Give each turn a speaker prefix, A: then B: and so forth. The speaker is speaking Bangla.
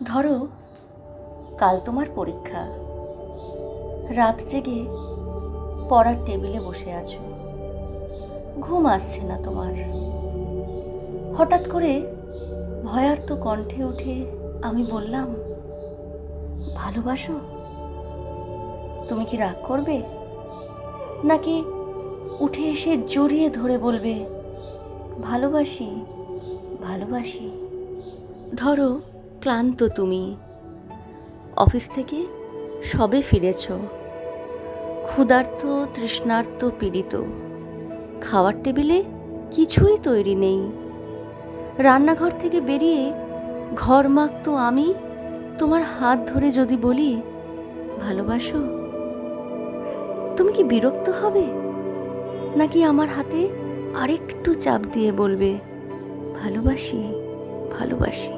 A: ধরো কাল তোমার পরীক্ষা, রাত জেগে পড়ার টেবিলে বসে আছো, ঘুম আসছে না তোমার। হঠাৎ করে ভয়ার্ত কণ্ঠে উঠে আমি বললাম, ভালোবাসো? তুমি কি রাগ করবে, নাকি উঠে এসে জড়িয়ে ধরে বলবে, ভালোবাসি ভালোবাসি? ধরো ক্লান্ত তুমি, অফিস থেকে সবে ফিরেছ, ক্ষুধার্ত তৃষ্ণার্ত পীড়িত, খাওয়ার টেবিলে কিছুই তৈরি নেই। রান্নাঘর থেকে বেরিয়ে ঘরমাক্ত আমি তোমার হাত ধরে যদি বলি, ভালোবাসো? তুমি কি বিরক্ত হবে, নাকি আমার হাতে আরেকটু চাপ দিয়ে বলবে, ভালোবাসি ভালোবাসি?